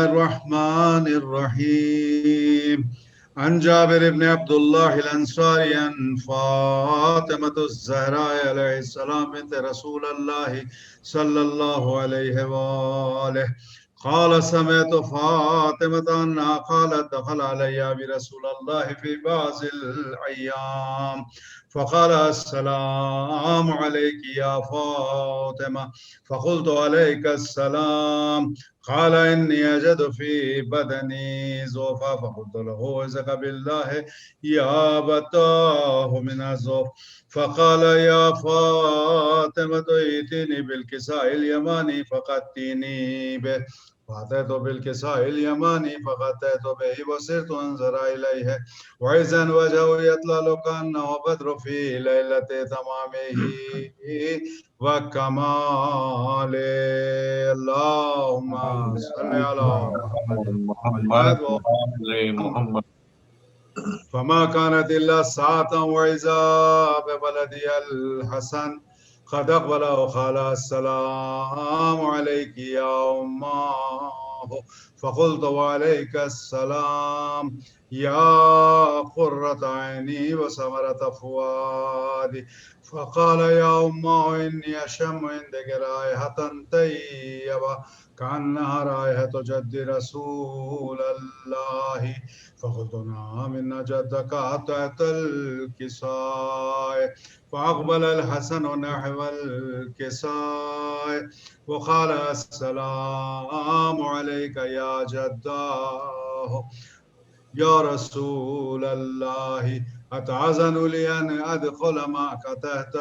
الرحمن الرحيم عن جابر بن عبد الله الأنصاري عن فاطمة الزهراء عليه السلام بنت رسول الله صلى الله عليه وآله قال سمعت فاطمة أنها قالت دخل علي برسول الله في بعض الأيام فقال السلام عليك يا فاطمة فقلت عليك السلام قال إني أجد في بدني زوفا فقلت له عزك بالله يا بتاه من الزوف فقال يا فاطمة ائتني بالكساء اليماني فقدتني به فأتيت بالكساء اليماني فغطيت به وصرت أنظر إليه وإذا وجهه يطلع كأنه بدر في ليلة تمامه وكمال. اللهم صل على محمد محمد محمد. فما كانت إلا ساعة وإذا بولدي الحسن قد أقبل وقال السلام عليك يا أماه فقلت وعليك السلام يا قرة عيني وثمرة فؤادي فقال يا أماه إني أشم عندك رائحة طيبة كأنها رائحة جد رسول الله فقلت نعم إن جدك تحت الكساء فأقبل الحسن نحو الكساء وقال السلام عليك يا جداه يا رسول الله أتعزن لي أن أدخل معك تحت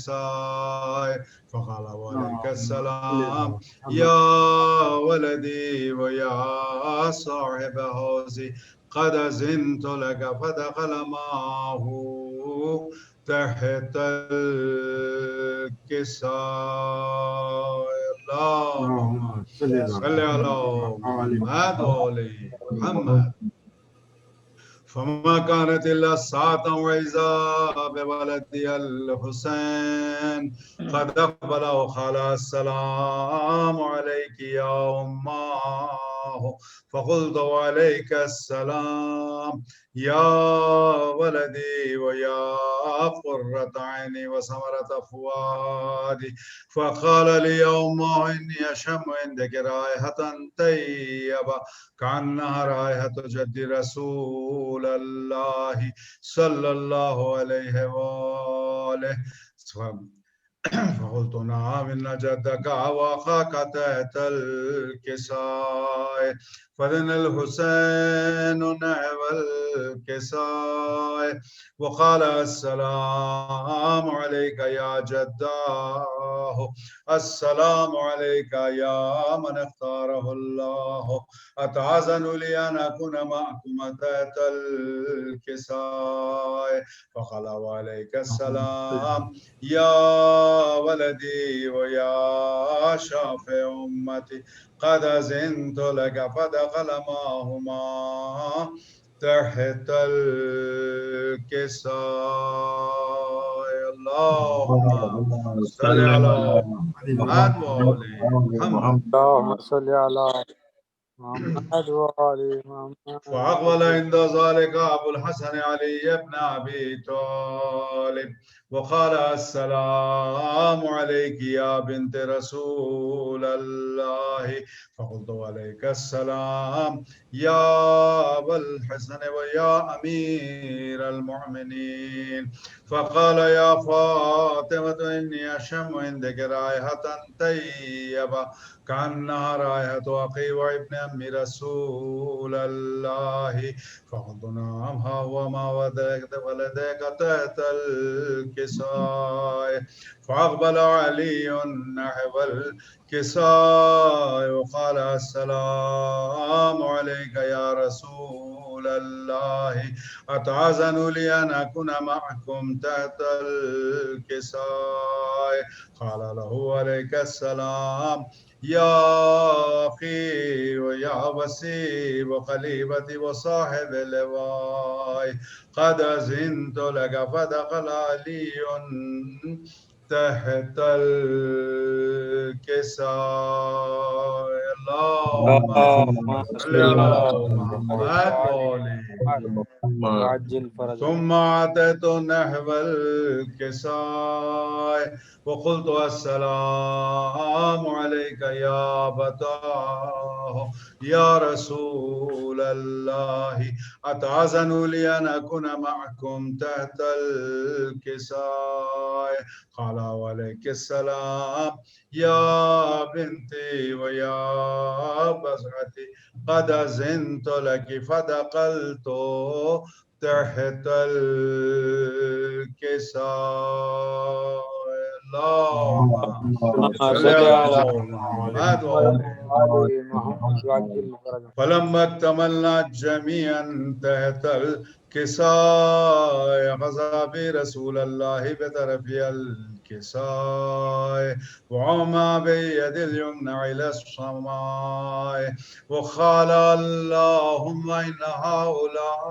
الكساء فقال وعليك السلام يا ولدي ويا صاحب حوزي قد أذنت لك فدخل معه تحت الكساء. اللهم صل على محمد وآل محمد. فما كانت إلا ساعة وإذا بولدي الحسين قد أقبل وقال السلام عليك يا أماه فقلت وعليك السلام يا ولدي ويا قرة عيني وثمرة فؤادي فقال لي يا أماه إني أشم عندك رائحة طيبة كأنها رائحة جد رسول الله صلى الله عليه وآله فقلت نعم إن جدك وأخاك تحت الكساء فدن الحسين نحو الكساء وقال السلام عليك يا جداه السلام عليك يا من اختاره الله أتعزن لي أن أكون معكم تحت الكساء فقال وعليك السلام يا ولدي ويا شافع أمتي قد أذنت لك فدخل معهما تحت الكساء. اللهم صل على محمد وآل محمد. اللهم صل على محمد وآل محمد. فأقبل عند ذلك أبو الحسن علي بن أبي طالب وقال السلام عليك يا بنت رسول الله فقلت عليك السلام يا أبا الحسن ويا أمير المؤمنين فقال يا فاطمة إني أشم عندك رائحة طيبة كأنها رائحة أخي وابن أم رسول الله فقلت نعم ها هو ما ولديك تحت الكساء فأقبل علي نحو الكساء وقال السلام عليك يا رسول الله أتعزن لي أن أكون معكم تحت الكساء قال له عليك السلام يا أخي ويا وسي وخليفتي وصاحب اللواء قد أذنت لك فدخل علي تحت الكساء. اللهم صل على محمد وآل محمد وعجل فرجهم. ثم أتيت نحو الكساء وقلت السلام عليك يا فتاه يا رسول الله أتأذن لي أن أكون معكم تحت الكساء قال وعليك السلام يا بنتي ويا بزغتي قد أذنت لك فدخلت تحت الكساء اللهم صل على محمد وآل محمد وعجل فرجهم. فلما اكتملنا جميعا تحت الكساء غزا برسول الله بطرف الكساء وعمى بيد اليمنى إلى السماء وقال اللهم إن هؤلاء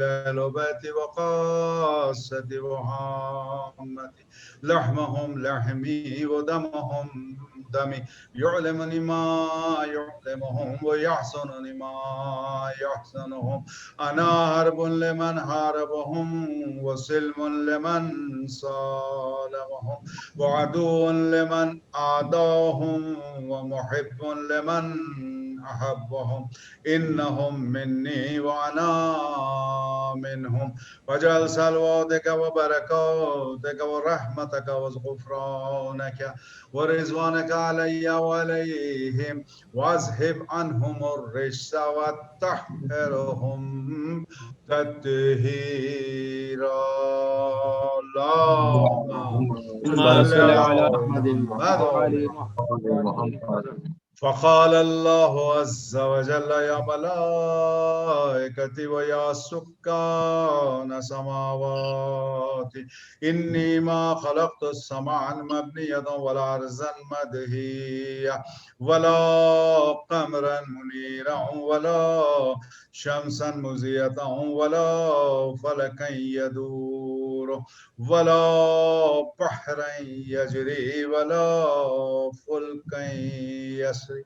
أهل بيت وقاصة محمد لحمهم لحمي ودمهم دمي يعلمني ما يعلمهم ويحسنني ما يحسنهم أنا حرب لمن حاربهم وسلم لمن سالمهم وعدو لمن عاداهم ومحب لمن أحبهم إنهم مني وأنا منهم وجعل سلواتك وبركاتك ورحمتك وغفرانك ورضوانك علي وعليهم واذهب عنهم الرجس وطهرهم تطهيرا اللهم صل على محمد وآل محمد. فقال الله عز وجل يا ملائكتي ويا سكان سماواتي إني ما خلقت السماء مبنية ولا أرضا مدهية ولا قمرا منيرا ولا شمسا مزية ولا فلكا يدور ولا بحرا يجري ولا فلكا يسري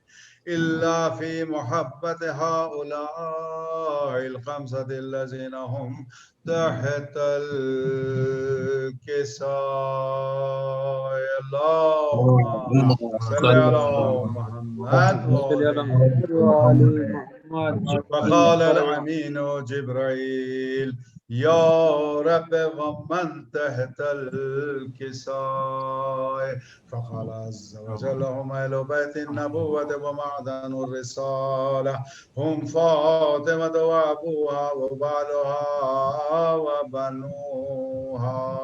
إلا في محبة هؤلاء الخمسة الذين هم تحت الكساء اللهم صل على محمد وآل محمد فقال الأمين جبريل يا رب ومن تحت الكساء فقال عز وجل هم أهل بيت النبوة ومعدن الرسالة هم فاطمة وأبوها وبعلها وبنوها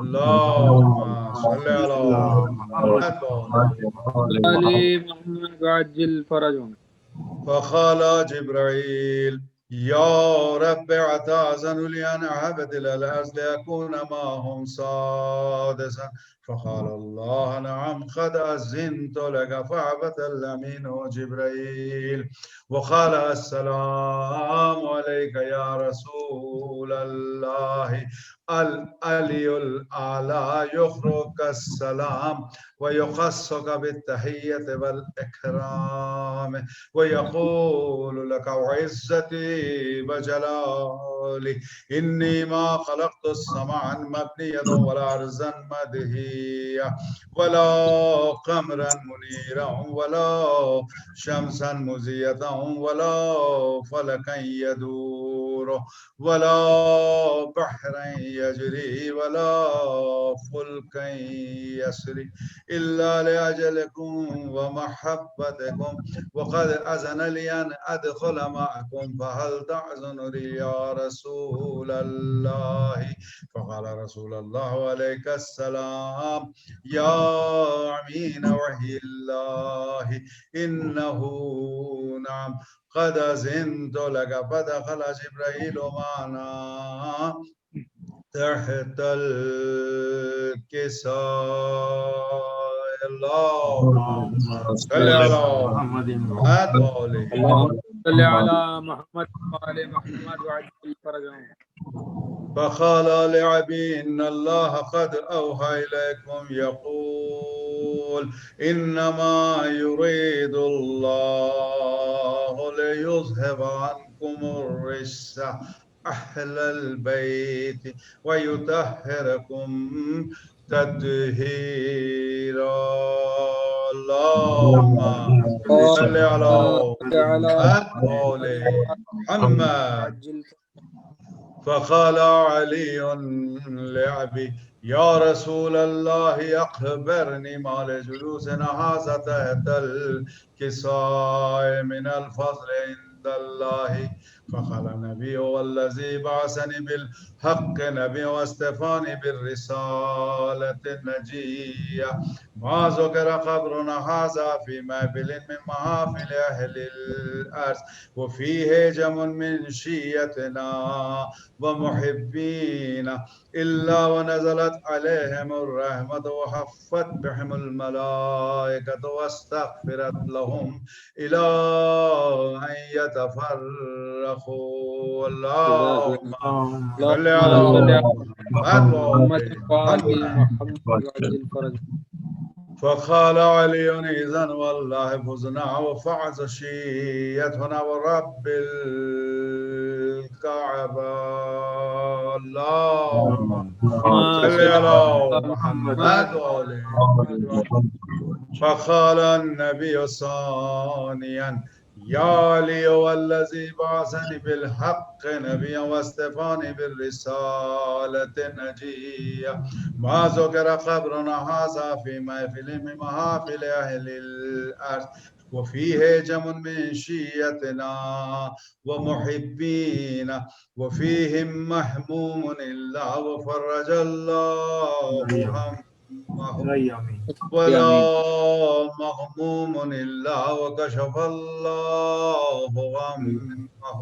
اللهم صل على محمد وآل محمد وعجل فرجهم. فقال جبريل يا رب أتأذن لي أن أهبط إلى الأرض لأكون معهم سادسا فقال الله نعم قد أذنت لك فأهبط الأمين جبريل وقال السلام عليك يا رسول الله العلي الأعلى يخرج السلام ويخصك بالتحية والإكرام ويقول لك وعزتي وجلالي إني ما خلقت السماء مبنية ولا أرضا مدهية ولا قمرا منيرا ولا شمسا مزية ولا فلكا يدور ولا بحرا يجري ولا فلكا يسري إلا لأجلكم ومحبتكم وقد أذن لي أن أدخل معكم فهل تأذن لي يا رسول الله فقال رسول الله عليك السلام يا أمين وحي الله إنه نعم قد أذنت لك فدخل جبريل معنا تحت الكساء اللهم صل على محمد وآله اللهم صل على محمد وآل محمد وعجل فرجهم. فقال لعبي إن الله قد أوحى إليكم يقول يقول إنما يريد الله ليذهب عنكم الرجس أهل البيت ويطهركم تطهيرا. اللهم صل على محمد وآل محمد. فقال علي لأبي يا رسول الله أخبرني ما لجلوسنا هذا تحت الكساء من الفضل عند الله. فقال النبي والذي بعثني بالحق نبي واصطفاني بالرسالة النجية ما ذكر قبرنا هذا في محفل من محافل أهل الأرض وفيه جم من شيتنا ومحبين إلا ونزلت عليهم الرحمة وحفت بهم الملائكة واستغفرت لهم إلى أن يتفرقوا. اللهم صل على محمد وعجل فرج. فقال علي إذن والله فزنا وفعز شيتنا ورب الكعبة. اللهم صل على محمد وآل محمد. فقال النبي ثانيا يا علي والذي بعثني بالحق نبيا واصطفاني بالرسالة النجية ما ذكر قبرنا هذا في محفل من محافل أهل الأرض وفيه جم من شيتنا ومحبين وفيهم محموم إلا وفرج الله همه ولا مغموم إلا وكشف الله غمه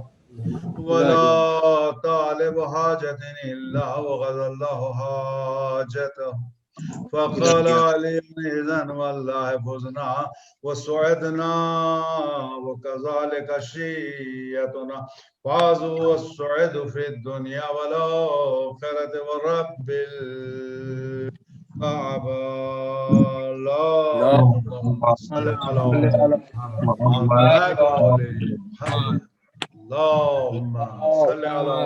ولا طالب حاجة إلا وغضى الله حاجته. فقال علي إذن والله فزنا وسعدنا وكذلك شيتنا فازوا والسعد في الدنيا والآخرة ورب الكعبة. اللهم صل على محمد وآل محمد. اللهم صل على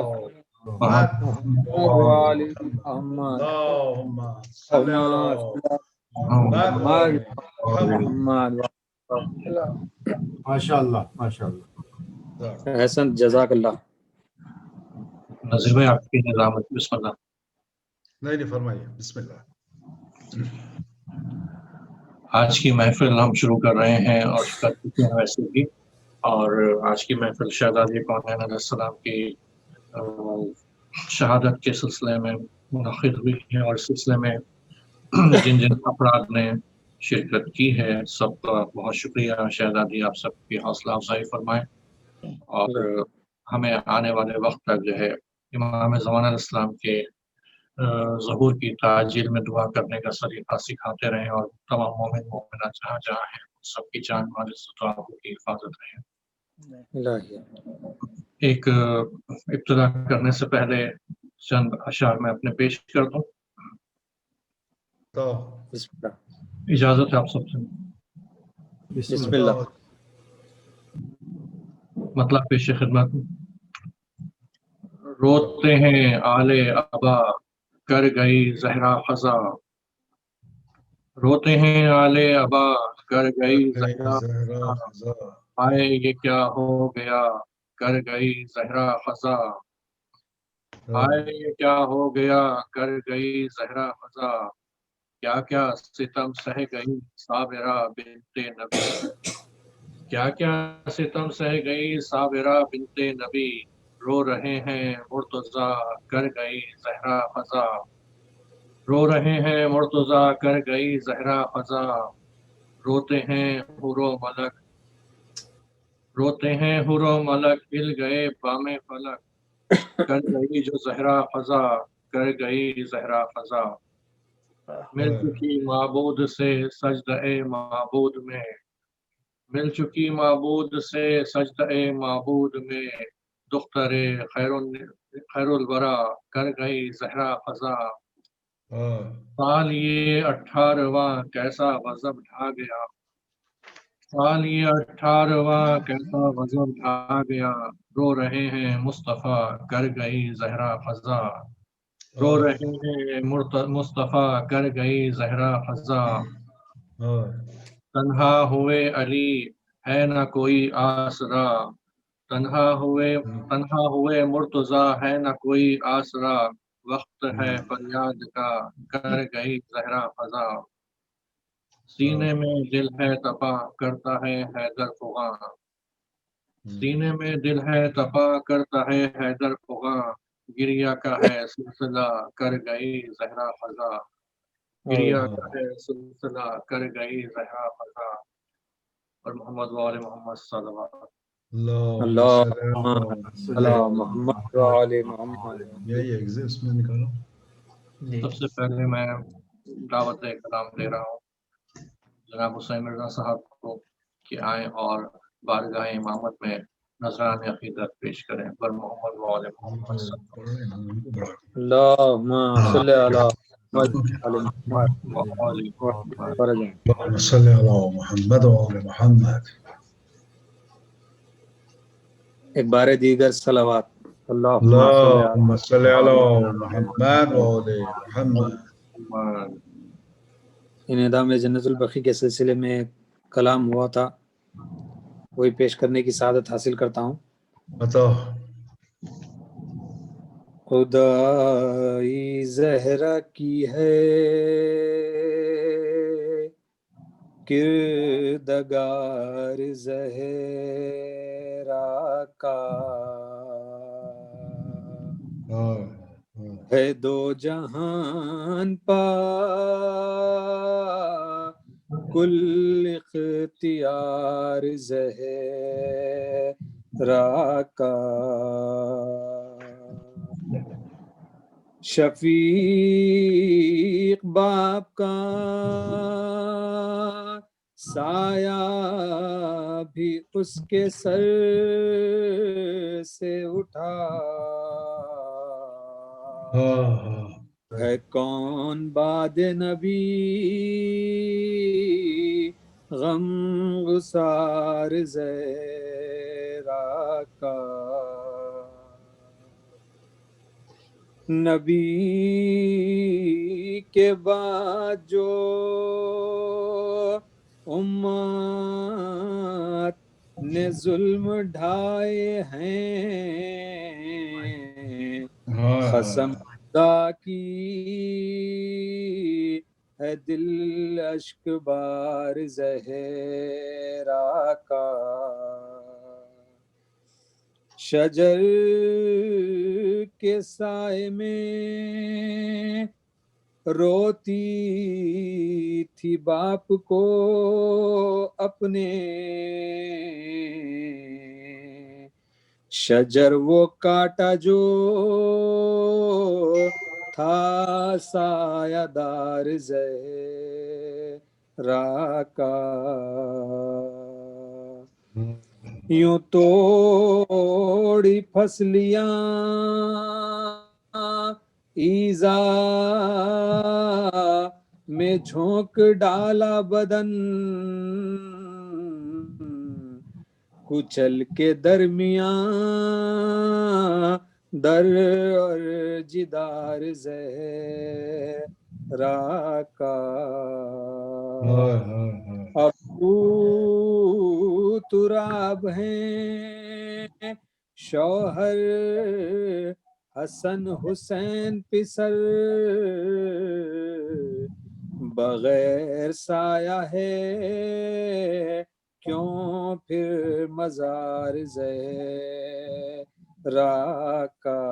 محمد وآل محمد. اللهم صل على محمد وآل محمد. ماشاءاللہ ماشاءاللہ. احسن جزاک اللہ. نظیر بھائی آپ کی نظامت بسم اللہ. نہیں فرمائیے بسم اللہ. آج کی محفل ہم شروع کر رہے ہیں اور کر چکے ہیں ویسے بھی. اور آج کی محفل شہزادی کونین علیہ السلام کی شہادت کے سلسلے میں منعقد ہوئی ہے اور اس سلسلے میں جن جن افراد نے شرکت کی ہے سب کا بہت شکریہ. شہزادی آپ سب کی حوصلہ افزائی فرمائیں اور ہمیں آنے والے وقت تک جو ہے امام زمان علیہ السلام کے ظہور کی تعجیل میں دعا کرنے کا طریقہ سکھاتے رہیں اور تمام مومن مومنہ جہاں جہاں ہیں سب کی جان مال عزت و آبرو کی حفاظت رہے. ایک ابتدا کرنے سے پہلے چند اشعار میں اپنے پیش کر دوں. اجازت ہے آپ سب سے؟ بسم اللہ. مطلب پیش خدمت. روتے ہیں آل ابا کر گئی زہرا خزا. روتے ہیں آل ابا کر گئی زہرا خزا. آئے یہ کیا ہو گیا کر گئی زہرا خزا. آئے یہ کیا ہو گیا کر گئی زہرا خزا. کیا کیا ستم سہ گئی صابرہ بنت نبی. کیا کیا ستم سہ گئی صابرہ بنت نبی. رو رہے ہیں مرتضی کر گئی زہرا خزا. رو رہے ہیں مرتضی کر گئی زہرا خزا. روتے ہیں حور و ملک. روتے ہیں حور و ملک ہل گئے بام فلک. کر گئی جو زہرا خزا کر گئی زہرا خزا. مل چکی معبود سے سجدہ معبود میں. مل چکی معبود سے سجدہ معبود میں. دختر خیر الورا کر گئی زہرا خزا. سال یہ 18واں کیسا غضب ڈھا گیا، سال یہ 18واں کیسا غضب ڈھا گیا، رو رہے ہیں مصطفیٰ کر گئی زہرا فضا، رو رہے ہیں مصطفیٰ کر گئی زہرا فضا، تنہا ہوئے علی ہے نہ کوئی آسرا، تنہا ہوئے مرتضیٰ ہے نہ کوئی آسرا، وقت ہے فریاد کا کر گئی زہرا فضا، سینے میں دل ہے تپا کرتا ہے حیدر فغاں، سینے میں دل ہے تپا کرتا ہے حیدر فغاں، گریا کا ہے سلسلہ کر گئی زہرا فضا، گریا کا ہے سلسلہ کر گئی زہرا فضا، اور محمد وآل محمد صلی اللہ علیہ اللہم صلی علی محمد وعلی محمد۔ یہی ایگزسٹ میں نکالو۔ سب سے پہلے میں دعوت کلام دے رہا ہوں جناب حسین مرزا صاحب کو کہ آئیں اور بارگاہ امامت میں نذران عقیدت پیش کریں پر محمد وآل محمد صلی اللہم صلی علی محمد وعلی محمد فرجاً۔ اللهم صل على محمد وعلى محمد۔ ایک بار دیگر صلوات۔ اللهم صل على محمد وعلى محمد۔ انعدام جنت البقیع کے سلسلے میں کلام ہوا تھا، وہی پیش کرنے کی سعادت حاصل کرتا ہوں۔ عطا خدائی زہرا کی ہے کردگار زہرا کا، ہے دو جہان پا کل اختیار زہرا کا، شفیق باپ کا سایہ بھی اس کے سر سے اٹھا، ہے کون باد نبی غم گسار زہرا کا، نبی کے بعد جو امت نے ظلم ڈھائے ہیں، قسم خدا کی ہے دل اشک بار زہرا کا، شجر کے سائے میں روتی تھی باپ کو اپنے، شجر وہ کاٹا جو تھا سایہ دار زہرا کا، یوں توڑی پھسلیاں ایزا میں جھونک ڈالا بدن، کچل کے درمیان در اور جدار زہرا کا، ابو تراب ہیں شوہر حسن حسین پسر، بغیر سایہ ہے کیوں پھر مزار زہرا کا،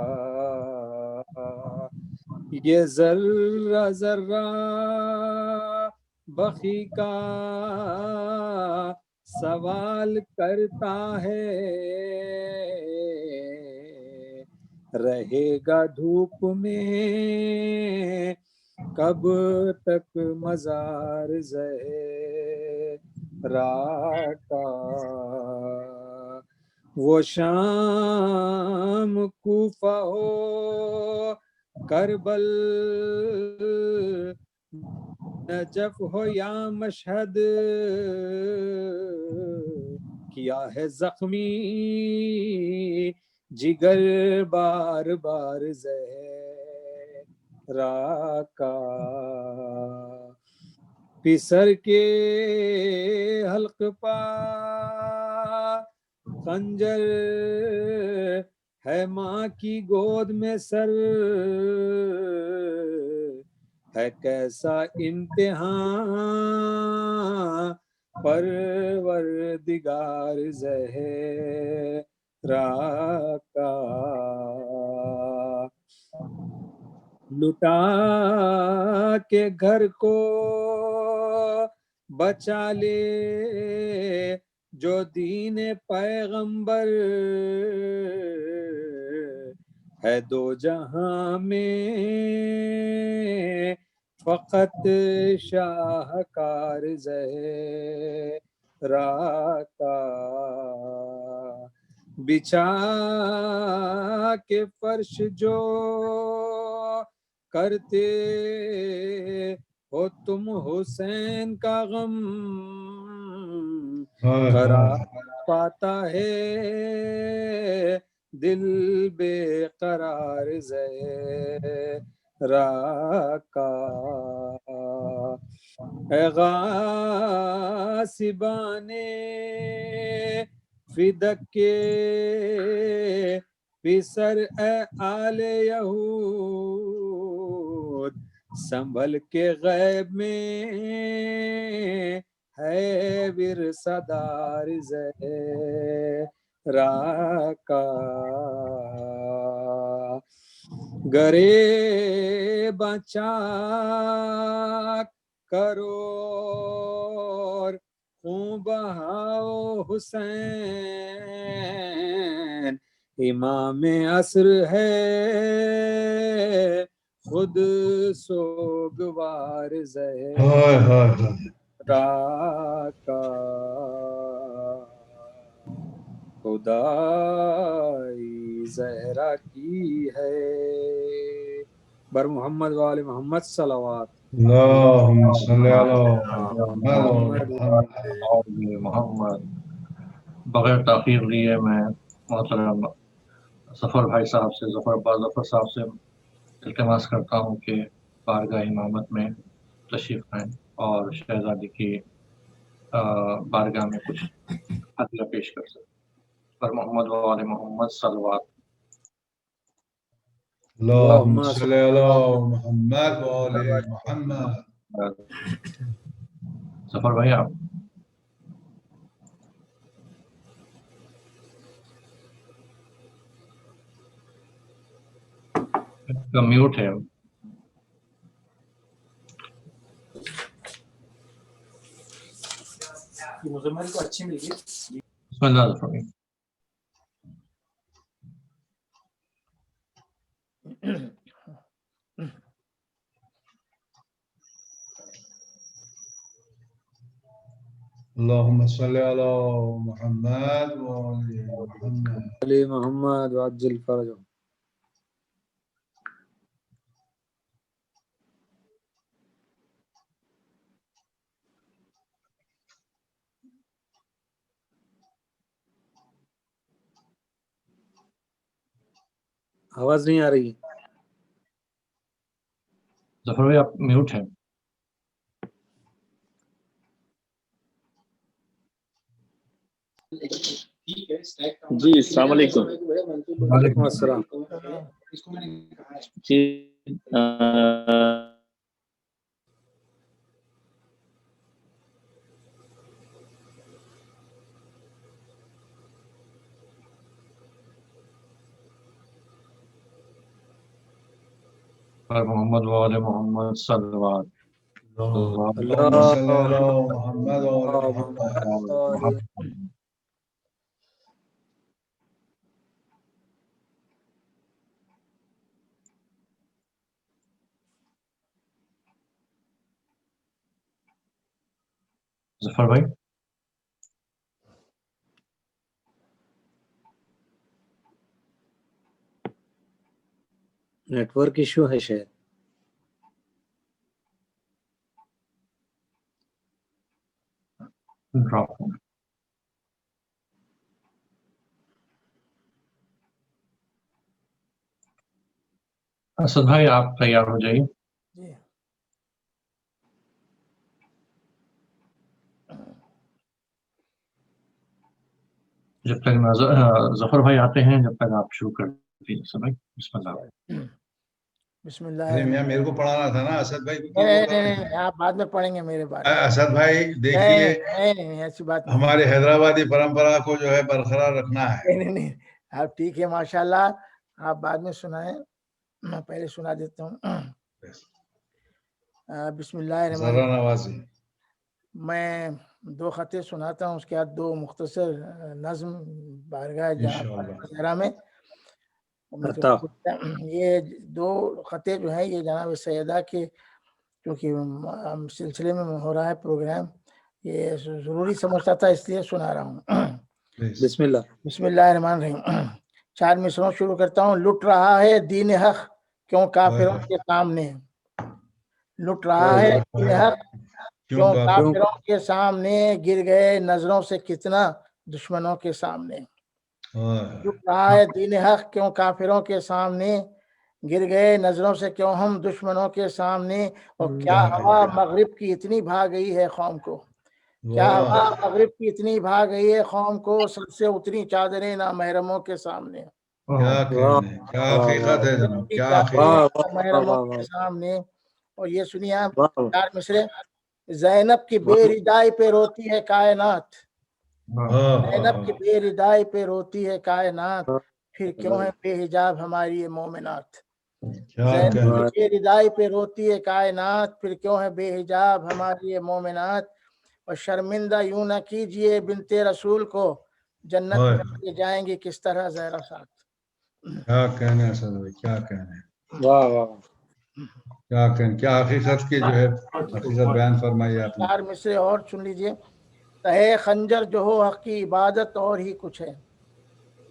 یہ ذرہ ذرہ بخی کا سوال کرتا ہے، رہے گا دھوپ میں کب تک مزار زہرا کا، وہ شام کوفہ ہو کربل نجف ہو یا مشہد کیا ہے زخمی جگر بار بار زہرا کا پسر کے حلق پا خنجر ہے ماں کی گود میں سر ہے کیسا امتحان پروردگار زہرا کا لٹا کے گھر کو بچا لے جو دین پیغمبر ہے دو جہاں میں فقط شاہکار زہرا کا بچھا کے فرش جو کرتے ہو تم حسین کا غم قرار پاتا ہے دل بے قرار زہرا کا اے غاصبان فدق کے پسر اے آل یہود سنبھل کے غیب میں ہے ورثہ دار زہرا کا گرے بچا کرو خون بہاؤ حسین امام عصر ہے خود سوگوار زہرا کا خدائی زہرا کی ہے بر محمد وآل محمد صلوات اللهم صل على محمد محمد بغیر تاخیر لیے میں محترم ظفر بھائی صاحب سے ظفر عباس ظفر صاحب سے التماس کرتا ہوں کہ بارگاہ امامت میں تشریف لائیں اور شہزادی کی بارگاہ میں کچھ عطیہ پیش کر سکیں پر محمد وآل محمد صلوات اللهم صل على محمد وآل محمد ظفر بھائی آپ کا میوٹ ہے مزمل کو اچھی مل گئی بسم اللہ ظفر بھائی اللهم صل على محمد وآل محمد علی محمد وعجل فرجهم آواز نہیں آ رہی ظفر بھائی آپ میوٹ ہیں جی السلام علیکم وعلیکم السلام جی پر محمد وآل محمد صلوات اللهم صل على محمد وآل محمد ظفر بھائی نیٹ ورک ایشو ہے شاید. ڈراپ. اسد بھائی آپ تیار ہو جائیے. جی جب تک ظفر بھائی آتے ہیں جب تک آپ شروع کر دیجیے. سمجھ بسم اللہ. بسم اللہ. ارے میاں میرے کو پڑھانا تھا نا اسد بھائی کو. نہیں آپ بعد میں پڑھیں گے میرے بارے میں. اسد بھائی دیکھیے نہیں ایسی بات نہیں. ہمارے حیدرآبادی پرمپرا کو جو ہے برقرار رکھنا ہے. نہیں آپ ٹھیک ہے ماشاء اللہ. آپ بعد میں سنائیں میں پہلے سنا دیتا ہوں. بسم اللہ الرحمن ذرا الرحیم. نوازی. میں 2 خطے سناتا ہوں اس کے بعد 2 مختصر نظم بارگاہ جہاں میں. یہ 2 خطے جو ہیں یہ جناب سیدہ کے کیونکہ سلسلے میں ہو رہا ہے پروگرام یہ ضروری سمجھتا تھا اس لیے سنا رہا ہوں. بسم اللہ. بسم اللہ الرحمن الرحیم. 4 مصروں شروع کرتا ہوں. لٹ رہا ہے دین حق کیوں کافروں کے سامنے. لٹ رہا ہے دین حق کیوں کافروں کے سامنے. گر گئے نظروں سے کتنا دشمنوں کے سامنے. لٹ رہا ہے دین حق کیوں کافروں کے سامنے. گر گئے نظروں سے کیوں ہم دشمنوں کے سامنے. اور کیا ہوا مغرب کی اتنی بھا گئی ہے قوم کو. کیا ہوا مغرب کی اتنی بھا گئی ہے قوم کو. سب سے اتری چادریں نامحرموں کے سامنے. کیا حقیقت ہے جناب. کیا محرموں کے سامنے. اور یہ سنیے آپ 4 مصرے. زینب کی بے ردائی پہ روتی ہے کائنات. زینب کی بے ردائی پہ روتی ہے کائنات. پھر کیوں ہے بے حجاب ہماری یہ مومنات. زینب کی بے ردائی پہ روتی ہے کائنات. پھر کیوں ہے بے حجاب ہماری یہ مومنات. اور شرمندہ یوں نہ کیجئے بنت رسول کو. جنت میں جائیں گے کس طرح زہرا ساتھ. کیا کہنے ہیں سر بھائی. کیا کہنے ہیں. واہ واہ. کیا کہنے. کیا حقیقت کی جو ہے حقیقت بیان فرمائی آپ نے. 4 مصرے اور سن لیجئے. تہے خنجر جو ہو حق کی عبادت اور ہی کچھ ہے.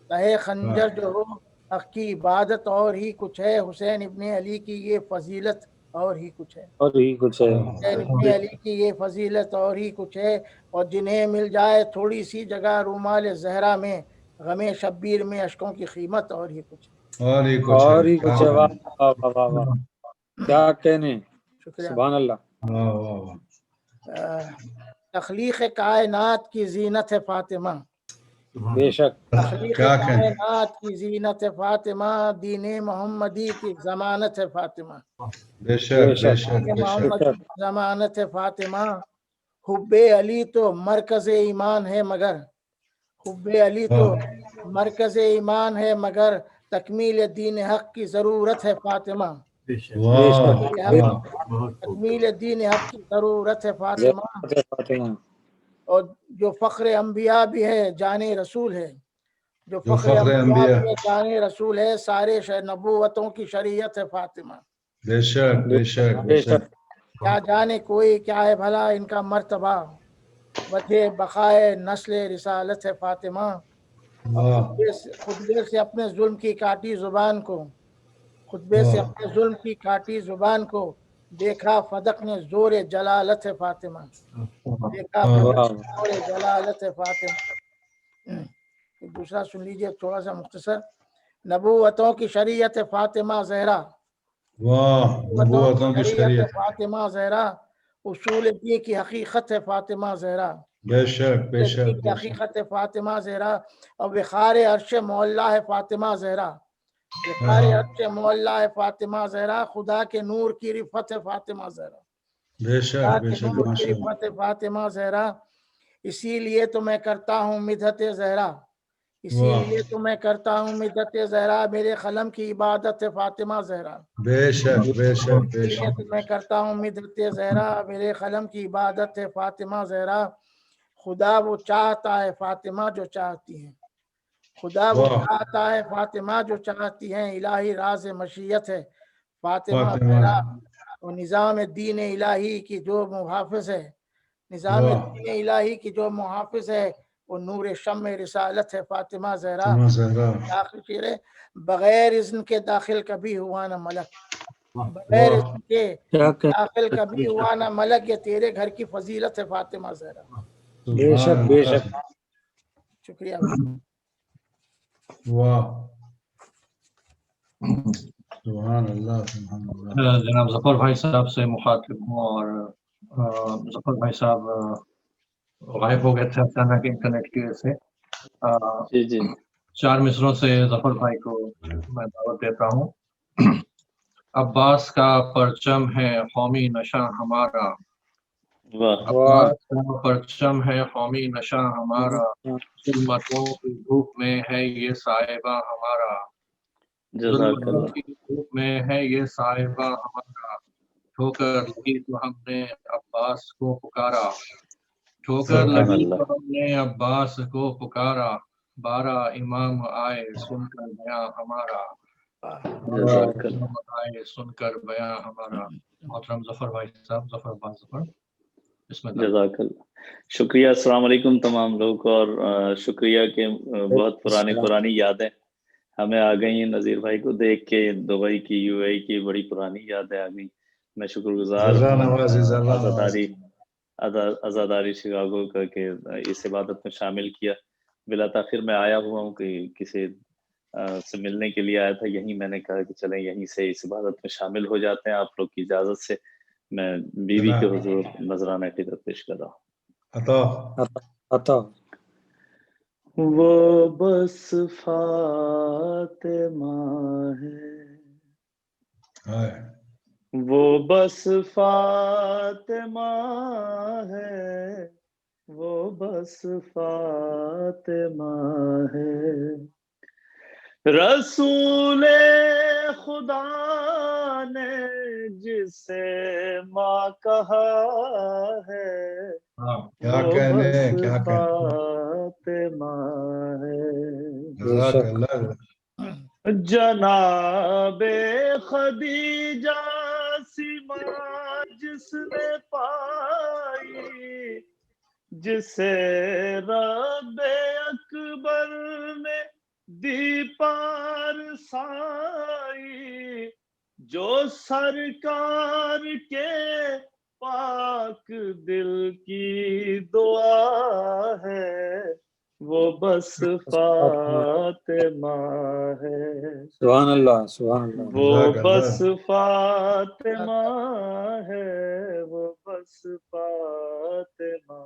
تہے خنجر جو ہو حق کی عبادت اور ہی کچھ ہے. حسین ابن علی کی یہ فضیلت اور ہی کچھ ہے. اور ہی کچھ ہے. حسین ابن علی کی یہ فضیلت اور ہی کچھ ہے. اور جنہیں مل جائے تھوڑی سی جگہ رومال زہرا میں. غم شبیر میں اشکوں کی قیمت اور ہی کچھ ہے. اور ہی کچھ ہے. اور ہی کچھ ہے. واہ واہ واہ واہ. کیا کہنے. شکریہ. سبحان اللہ. واہ واہ واہ. تخلیق کائنات کی زینت ہے فاطمہ. بے شک. تخلیق کائنات کی زینت ہے فاطمہ. دین محمدی کی ضمانت ہے فاطمہ. بے شک بے شک دین بے شک. محمد کی ضمانت ہے فاطمہ. حب علی تو مرکز ایمان ہے مگر. حب علی تو مرکز ایمان ہے مگر. تکمیل دین حق کی ضرورت ہے فاطمہ. تکمیل دین حق کی ضرورت ہے فاطمہ. اور جو فخر انبیاء بھی ہے جان رسول ہے. جو فخر انبیاء بھی ہے جان رسول ہے. سارے نبوتوں کی شریعت ہے فاطمہ. بے شک بے شک بے شک. کیا جانے کوئی کیا ہے بھلا ان کا مرتبہ. وجہ بقائے نسل رسالت ہے فاطمہ. خطبے سے اپنے ظلم کی کاٹی زبان کو. خطبے سے اپنے ظلم کی کاٹی زبان کو. دیکھا فدق نے زور جلالت ہے فاطمہ. دیکھا فدق نے زور جلالت ہے فاطمہ. دوسرا سن لیجئے تھوڑا سا مختصر. نبوتوں کی شریعت ہے فاطمہ زہرا. نبوتوں کی شریعت فاطمہ زہرا. اصول دین کی حقیقت ہے فاطمہ زہرا. بے شک بے شک. حقیقت ہے فاطمہ زہرا. اور وقار عرش مولا ہے فاطمہ زہرا. وقار عرش مولا ہے فاطمہ زہرا. خدا کے نور کی رفت ہے فاطمہ زہرا. بے شک بے شک. نور کی رفت ہے فاطمہ زہرا. اسی لیے تو میں کرتا ہوں مدحت زہرا. اسی لیے تو میں کرتا ہوں مدحت زہرا. میرے قلم کی عبادت ہے فاطمہ زہرا. بے شک بے شک بے اسی لیے تو میں کرتا ہوں مدحت زہرا. میرے قلم کی عبادت ہے فاطمہ زہرا. خدا وہ چاہتا ہے فاطمہ جو چاہتی ہیں. خدا وہ چاہتا ہے فاطمہ جو چاہتی ہیں. الہی راز مشیت ہے فاطمہ زہرا. اور نظام دین الہی کی جو محافظ ہے. نظام دین الہی کی جو محافظ ہے. وہ نور شم رسالت ہے فاطمہ زہرا فاطمہ زہرا آخری شعر ہے بغیر اذن کے داخل کبھی ہوا نہ ملک بغیر اذن کے کیا کہ داخل کبھی ہوا نہ ملک یہ تیرے گھر کی فضیلت ہے فاطمہ زہرا بے شک بے شک شکریہ واہ سبحان اللہ سبحان اللہ جناب ظفر بھائی صاحب سے مخاطب ہوں اور ظفر بھائی صاحب غائب ہو گئے تھے اچانک انٹرنیٹ کی وجہ سے جی جی 4 مصروں سے ظفر بھائی کو میں دعوت دیتا ہوں عباس کا پرچم ہے قومی نشاں ہمارا واہ عباس کا پرچم ہے قومی نشاں ہمارا ظلمتوں کی دھوپ میں ہے یہ صاحبہ ہمارا جزاک ظلمتوں اللہ کی دھوپ میں ہے یہ صاحبہ ہمارا ٹھوکر لگی تو ہم نے عباس کو پکارا ٹھوکر سبحان لگی اللہ تو ہم نے عباس کو پکارا 12 امام آئے سن کر بیاں ہمارا 12 جزاک اللہ امام آئے سن کر بیاں ہمارا محترم ظفر بھائی صاحب ظفر عباس ظفر بسم اللہ جزاک اللہ شکریہ السلام علیکم تمام لوگوں کو اور شکریہ کہ بہت پرانی یادیں ہمیں آ گئی ہیں نذیر بھائی کو دیکھ کے دبئی کی یو اے کی بڑی پرانی یادیں آ گئی میں شکر گزار زرا ہوں نوازی زرا نوازی عزاداری شکاگو کا کہ اس عبادت میں شامل کیا بلا تاخیر میں آیا ہوا ہوں کہ کسی سے ملنے کے لیے آیا تھا یہیں میں نے کہا کہ چلیں یہیں سے اس عبادت میں شامل ہو جاتے ہیں آپ لوگ کی اجازت سے میں بیوی کے حضور نذرانہ عقیدت پیش کر رہا ہوں عطا وہ بس فاطمہ ہے وہ بس فاطمہ ہے وہ بس فاطمہ ہے رسول خدا نے جسے ماں کہا ہے کیا وہ کہنے بس کیا کہنے فاطمہ ہے جزاک اللہ جناب خدیجہ سیما جس نے پائی جسے رب اکبر نے دی پار سائی جو سرکار کے پاک دل کی دعا ہے وہ بس فاطمہ ہے سبحان اللہ سبحان اللہ وہ بس فاطمہ ہے وہ بس فاطمہ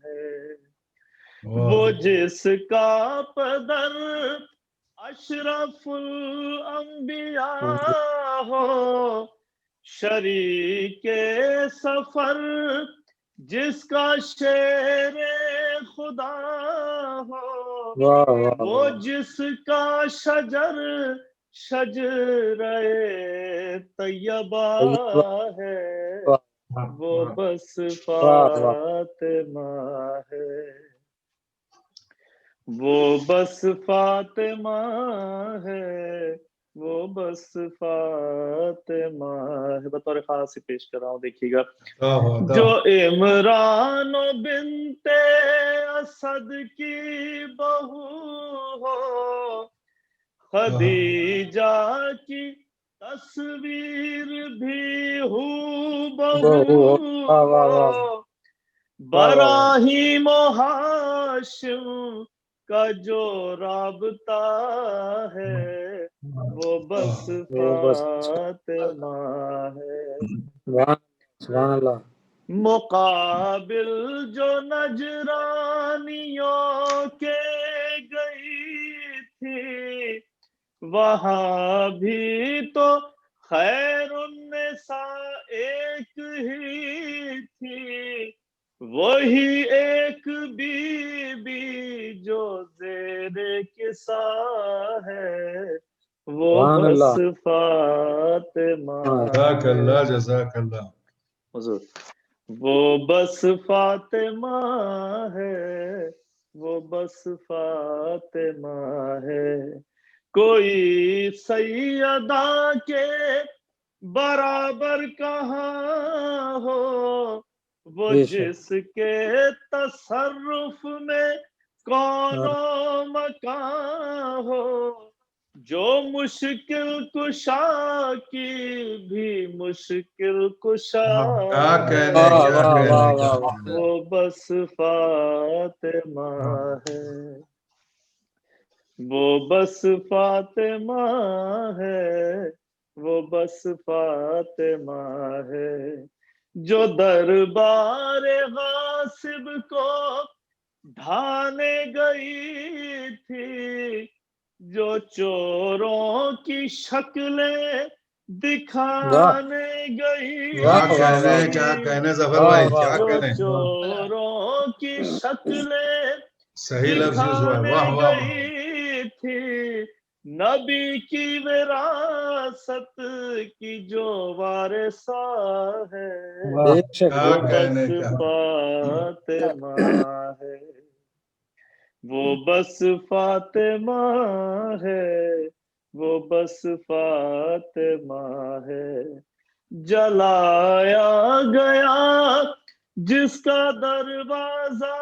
ہے وہ جس کا پدر اشرف الانبیاء ہو شریک سفر جس کا شیر خدا ہو وہ جس کا شجرہ طیبہ ہے وہ بس فاطمہ ہے وہ بس فاطمہ ہے وہ بس فاطمہ ہے بطور خاص پیش کر رہا ہوں دیکھیے گا جو عمران و بنت اسد کی بہو ہو خدیجہ کی تصویر بھی ہو بہو ہو براہیم و ہاشم کا جو رابطہ ہے وہ بس فاطمہ ہے سبحان اللہ مقابل جو نجرانیوں کے گئی تھی وہاں بھی تو خیر النساء ایک ہی تھی وہی ایک بی بی جو زیر کسا ہے وہ بس فاطمہ جزاک اللہ جزاک اللہ حضور وہ بس فاطمہ ہے وہ بس فاطمہ ہے کوئی سیدہ کے برابر کہاں ہو وہ جس کے تصرف میں کون و مکان ہو، جو مشکل کشا کی بھی مشکل کشا کیا کہنے واہ کیا واہ کہنے واہ کیا واہ کہنے۔ وہ بس فاطمہ ہے، وہ بس فاطمہ ہے، وہ بس فاطمہ ہے، جو دربار غاصب کو ڈھانے گئی تھی، جو چوروں کی شکلیں دکھانے گئی کیا واہ واہ کہنے واہ کیا کہنے ظفر واہ بھائی، واہ کیا جو کہنے۔ چوروں کی شکلیں صحیح لفظ یوز ہوا ہے، دکھانے واہ واہ واہ۔ گئی تھی، نبی کی وراثت کی جو وارثہ ہے، بے شک کیا وہ بے بس کہنے کیا۔ فاطمہ ہے، وہ بس فاطمہ ہے، وہ بس فاطمہ ہے، جلایا گیا جس کا دروازہ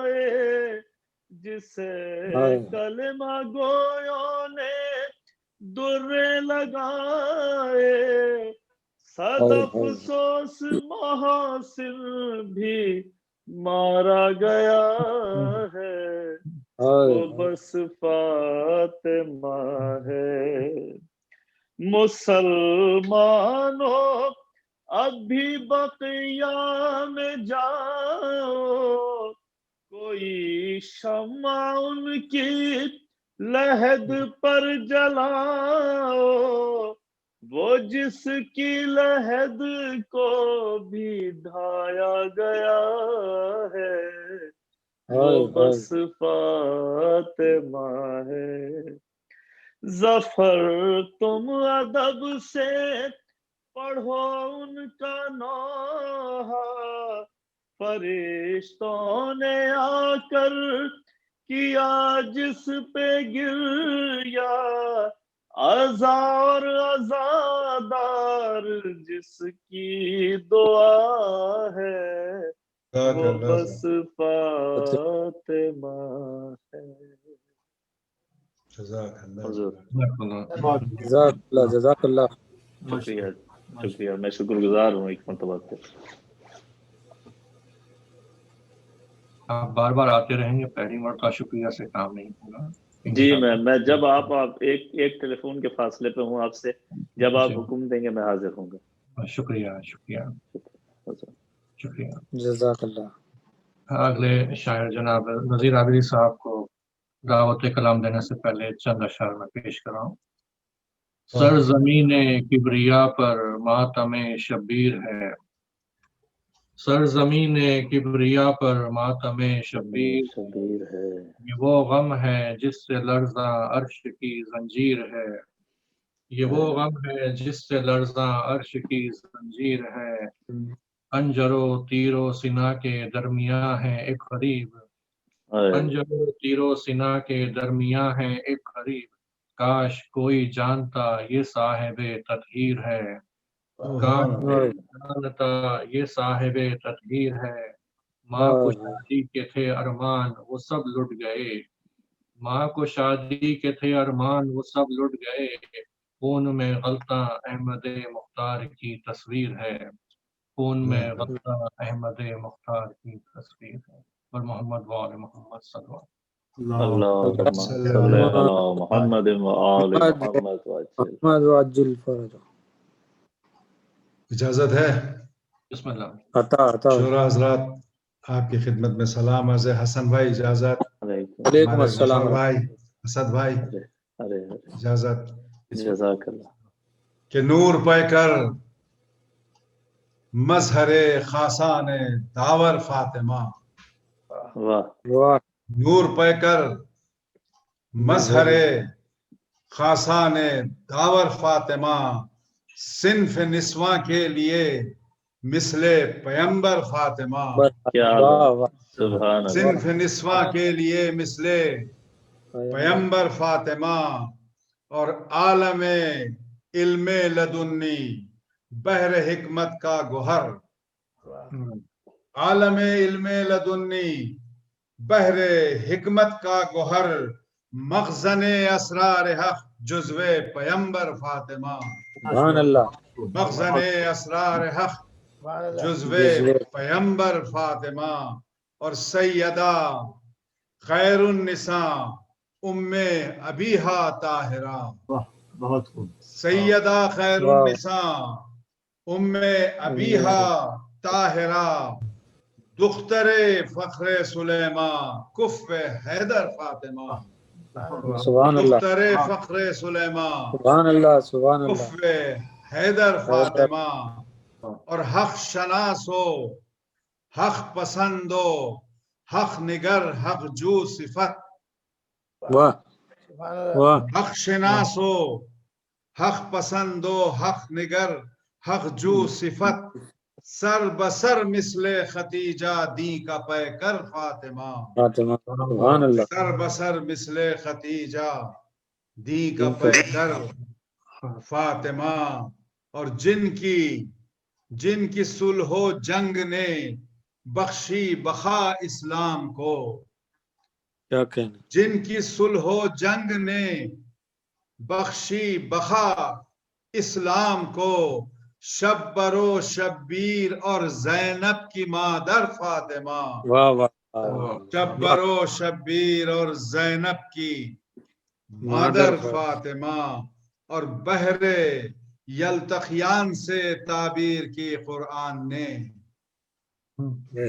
ہے، جسے ہائے کلمہ گویوں نے درے لگائے، صد ہائے ہائے افسوس محاسن بھی مارا گیا ہے، ہائے وہ بس فاطمہ ہے۔ مسلمانوں اب بھی بقیہ میں جاؤ، کوئی شمع ان کی لہد پر جلاؤ، وہ جس کی لہد کو بھی ڈھایا گیا ہے، وہ ہائے بس فاطمہ ہے۔ ظفر تم ادب سے پڑھو ان کا نوحہ، فرشتوں نے آ کر کیا جس پہ گریا، عزا اور عزادار جس کی دعا ہے، وہ بس فاطمہ ہے۔ جزاک اللہ۔ حضور جزاک اللہ شکریہ شکریہ، میں شکر گزار ہوں ایک مرتبہ پہ۔ آپ بار بار آتے رہیں گے، پہلی مرتبہ شکریہ سے کام نہیں ہوگا۔ جی میں جب آپ ایک ٹیلیفون کے فاصلے پہ ہوں آپ سے، جب آپ حکم دیں گے میں حاضر ہوں گا۔ شکریہ شکریہ حضور شکریہ۔ جزاک اللہ۔ اگلے شاعر جناب نذیر عابدی صاحب کو دعوت کلام دینے سے پہلے چند اشعار میں پیش کر رہا ہوں۔ سرزمین کبریا پر ماتم شبیر ہے، سرزمین کبریا پر ماتم شبیر، شبیر ہے، یہ وہ غم ہے جس سے لرزاں عرش کی زنجیر ہے، یہ وہ غم ہے جس سے لرزاں عرش کی زنجیر ہے، خنجر و تیر و سنا کے درمیاں ہے ایک غریب، خنجر و تیر و سنا کے درمیاں ہے ایک غریب، کاش کوئی جانتا یہ صاحب تطہیر ہے، کاش کوئی جانتا یہ صاحب تطہیر ہے، ماں کو شادی کے تھے ارمان وہ سب لٹ گئے، ماں کو شادی کے تھے ارمان وہ سب لٹ گئے، خون میں غلطاں احمد مختار کی تصویر ہے، خون میں غلطاں احمد مختار کی تصویر ہے، اور محمد وآل محمد صلی اللہ اللہم صلی علی محمد وآل محمد وعجل۔ محمد وعجل فرجہ۔ اجازت ہے؟ بسم اللہ۔ عطا شورا حضرات آپ کی خدمت میں سلام عرض ہے۔ حسن بھائی اجازت، علیکم ہمارے السلام۔ ظفر بھائی، اسد بھائی اجازت جزاک اللہ۔ کہ نور پہ کر مظہر خاصان داور فاطمہ، واہ واہ نور پہ کر مظہر خاصان داور فاطمہ، صنف نسواں کے لیے مثل پیمبر فاطمہ، کیا واہ واہ سبحان اللہ۔ صنف نسواں کے لیے مثل پیمبر فاطمہ، اور عالم علم لدنی بحر حکمت کا گوہر، عالم علم لدنی بحر حکمت کا گوہر مخزن اسرار حق جزو پیمبر فاطمہ سبحان اللہ مخزن اسرار حق جزو پیمبر فاطمہ اور سیدہ خیر النساء ام ابیہا طاہرہ بہت خوب سیدہ خیر النساء ام ابیہا طاہرہ دختر فخر سلیمان کف حیدر فاطمہ سبحان اللہ دختر فخر سلیمان سبحان اللہ سبحان اللہ کف حیدر فاطمہ اور حق شناس ہو حق پسند ہو حق نگر حق جو صفت واہ واہ حق شناس ہو حق پسند ہو حق نگر حق جو صفت سر بسر مثل ختیجہ دی کا پے کر فاطمہ فاطمہ سبحان اللہ سر بسر مثل ختیجہ دی کا پے کر فاطمہ اور جن کی صلح و جنگ نے بخشی بخا اسلام کو کیا کہنا جن کی صلح و جنگ نے بخشی بخا اسلام کو شبر و شبیر اور زینب کی مادر فاطمہ واہ واہ شبر و شبیر اور زینب کی مادر فاطمہ اور بحر یلتقیان سے تعبیر کی قرآن نے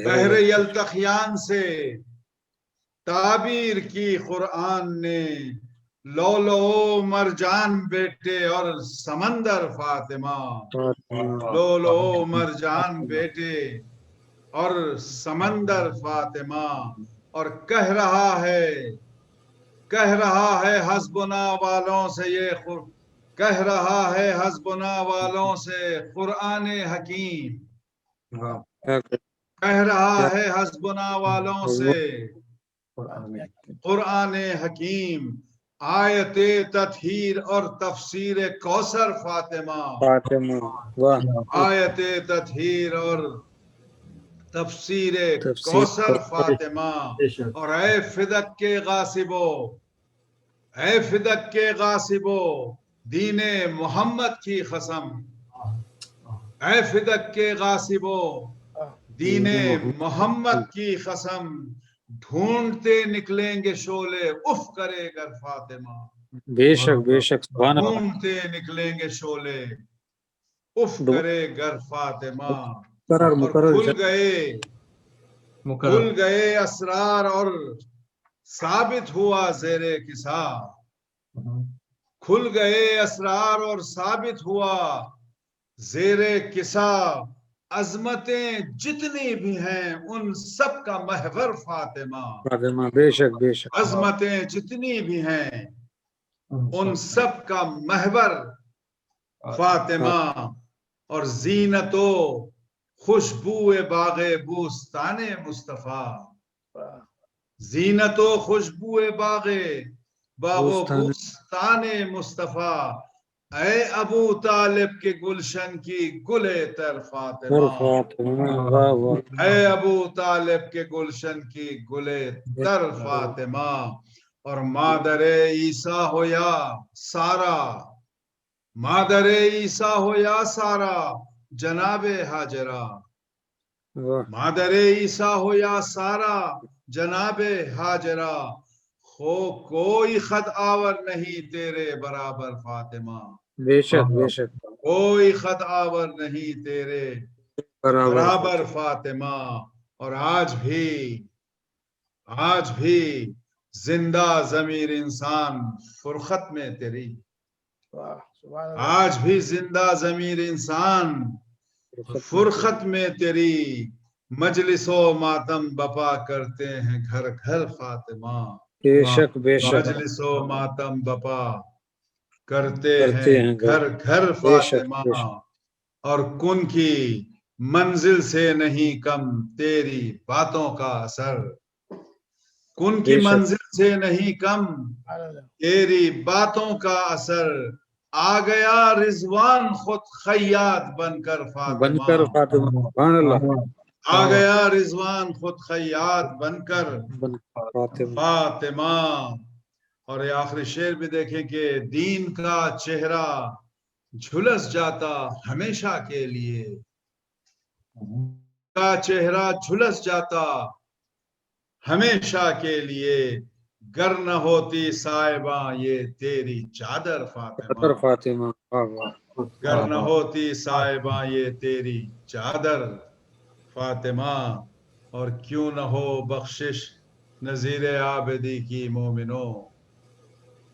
بحر یلتقیان سے تعبیر کی قرآن نے لولو مرجان بیٹے اور سمندر فاطمہ لولو مرجان بیٹے اور سمندر فاطمہ اور کہہ رہا ہے حسبنا والوں سے کہہ رہا ہے حسبنا والوں سے قرآن حکیم کہہ رہا ہے حسبنا والوں سے قرآن حکیم آیت تطہیر اور تفسیر کوثر فاطمہ واہ آیت تطہیر اور تفسیر کوثر فاطمہ اور اے فدق کے غاصبو دین محمد کی قسم اے فدق کے غاصبو دین محمد کی قسم ڈھونڈتے نکلیں گے شعلے اف کرے گر فاطمہ بے شک سبحان اللہ ڈھونڈتے نکلیں گے شعلے اف کرے گر فاطمہ مقرر کھل گئے اسرار اور ثابت ہوا زیر کسا کھل گئے اسرار اور ثابت ہوا زیر کسا عظمتیں جتنی بھی ہیں ان سب کا محور فاطمہ بے شک عظمتیں جتنی بھی ہیں ان سب کا محور فاطمہ اور زینت و خوشبو باغ بوستان مصطفیٰ زینت و خوشبو باغ بوستان مصطفیٰ اے ابو طالب کے گلشن کی گلے تر فاطمہ اے ابو طالب کے گلشن کی گلے تر فاطمہ اور مادر عیسیٰ ہو یا سارا مادر عیسیٰ ہو یا سارا جناب ہاجرہ مادر عیسیٰ ہو یا سارا جناب ہاجرہ ہو کوئی خط آور نہیں تیرے برابر فاطمہ بے شک کوئی خط آور نہیں تیرے برابر فاطمہ اور آج بھی زندہ ضمیر انسان فرقت میں تیری آج بھی زندہ ضمیر انسان فرقت میں تیری مجلس و ماتم بپا کرتے ہیں گھر گھر فاطمہ بے شک مجلس و ماتم بپا کرتے ہیں گھر گھر فاطمہ اور کن کی منزل سے نہیں کم تیری باتوں کا اثر کن کی منزل سے نہیں کم تیری باتوں کا اثر آ گیا رضوان خود خیاط بن کر فاطمہ آ گیا رضوان خود خیاط بن کر فاطمہ. اور یہ آخری شعر بھی دیکھیں کہ دین کا چہرہ جھلس جاتا ہمیشہ کے لیے، کا چہرہ جھلس جاتا ہمیشہ کے لیے، گر نہ ہوتی صاحباں یہ تیری چادر فاطمہ. فاطمہ گر نہ ہوتی صاحباں یہ تیری چادر فاطمہ. اور کیوں نہ ہو بخشش نذیر عابدی کی مومنو،